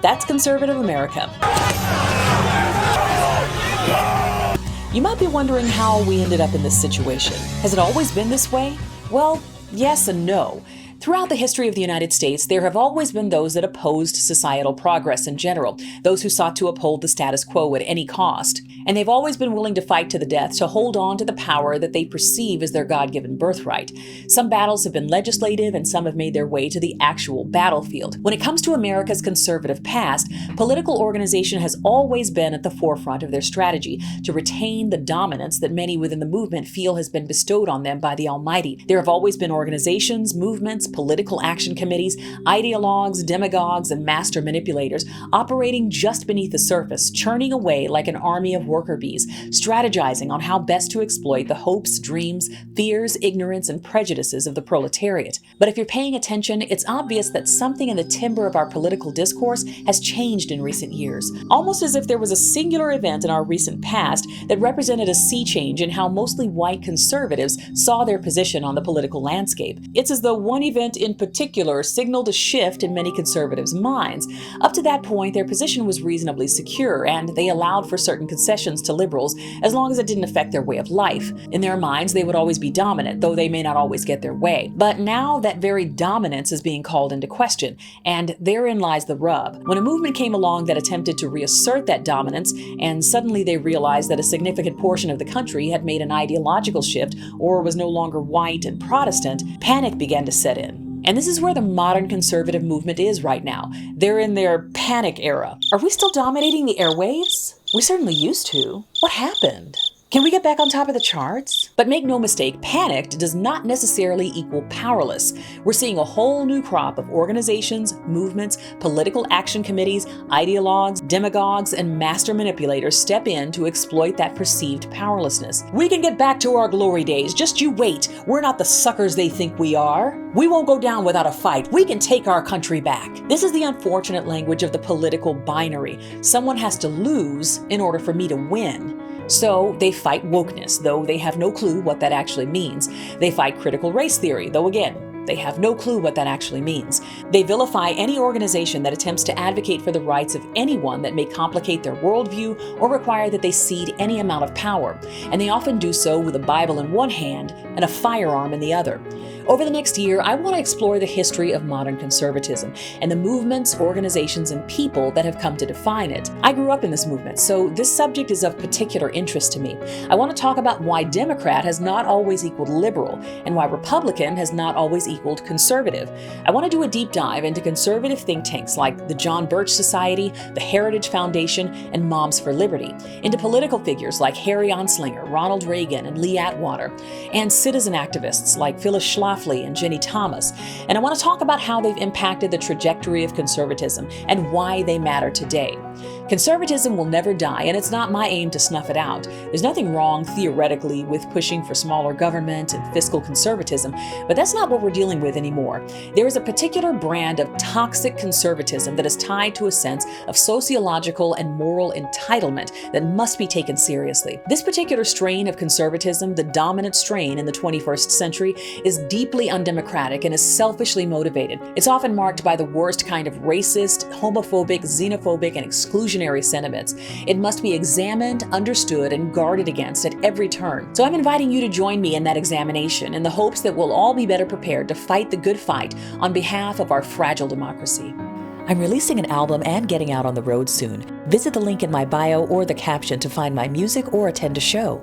That's conservative America. You might be wondering how we ended up in this situation. Has it always been this way? Well, yes and no. Throughout the history of the United States, there have always been those that opposed societal progress in general, those who sought to uphold the status quo at any cost. And they've always been willing to fight to the death to hold on to the power that they perceive as their God-given birthright. Some battles have been legislative and some have made their way to the actual battlefield. When it comes to America's conservative past, political organization has always been at the forefront of their strategy to retain the dominance that many within the movement feel has been bestowed on them by the Almighty. There have always been organizations, movements, political action committees, ideologues, demagogues, and master manipulators operating just beneath the surface, churning away like an army of worker bees, strategizing on how best to exploit the hopes, dreams, fears, ignorance, and prejudices of the proletariat. But if you're paying attention, it's obvious that something in the timbre of our political discourse has changed in recent years, almost as if there was a singular event in our recent past that represented a sea change in how mostly white conservatives saw their position on the political landscape. It's as though one event in particular signaled a shift in many conservatives' minds. Up to that point, their position was reasonably secure, and they allowed for certain concessions to liberals as long as it didn't affect their way of life. In their minds, they would always be dominant, though they may not always get their way. But now that very dominance is being called into question, and therein lies the rub. When a movement came along that attempted to reassert that dominance, and suddenly they realized that a significant portion of the country had made an ideological shift or was no longer white and Protestant, panic began to set in. And this is where the modern conservative movement is right now. They're in their panic era. Are we still dominating the airwaves? We certainly used to. What happened? Can we get back on top of the charts? But make no mistake, panicked does not necessarily equal powerless. We're seeing a whole new crop of organizations, movements, political action committees, ideologues, demagogues, and master manipulators step in to exploit that perceived powerlessness. We can get back to our glory days. Just you wait. We're not the suckers they think we are. We won't go down without a fight. We can take our country back. This is the unfortunate language of the political binary. Someone has to lose in order for me to win. So they fight wokeness, though they have no clue what that actually means. They fight critical race theory, though again, they have no clue what that actually means. They vilify any organization that attempts to advocate for the rights of anyone that may complicate their worldview or require that they cede any amount of power. And they often do so with a Bible in one hand and a firearm in the other. Over the next year, I want to explore the history of modern conservatism and the movements, organizations, and people that have come to define it. I grew up in this movement, so this subject is of particular interest to me. I want to talk about why Democrat has not always equaled liberal and why Republican has not always equaled conservative. I want to do a deep dive into conservative think tanks like the John Birch Society, the Heritage Foundation, and Moms for Liberty, into political figures like Harry Anslinger, Ronald Reagan, and Lee Atwater, and citizen activists like Phyllis Schlafly and Jenny Thomas. And I want to talk about how they've impacted the trajectory of conservatism and why they matter today. Conservatism will never die, and it's not my aim to snuff it out. There's nothing wrong, theoretically, with pushing for smaller government and fiscal conservatism, but that's not what we're dealing with anymore. There is a particular brand of toxic conservatism that is tied to a sense of sociological and moral entitlement that must be taken seriously. This particular strain of conservatism, the dominant strain in the 21st century, is deeply undemocratic and is selfishly motivated. It's often marked by the worst kind of racist, homophobic, xenophobic, and exclusionary sentiments. It must be examined, understood, and guarded against at every turn. So I'm inviting you to join me in that examination in the hopes that we'll all be better prepared to fight the good fight on behalf of our fragile democracy. I'm releasing an album and getting out on the road soon. Visit the link in my bio or the caption to find my music or attend a show.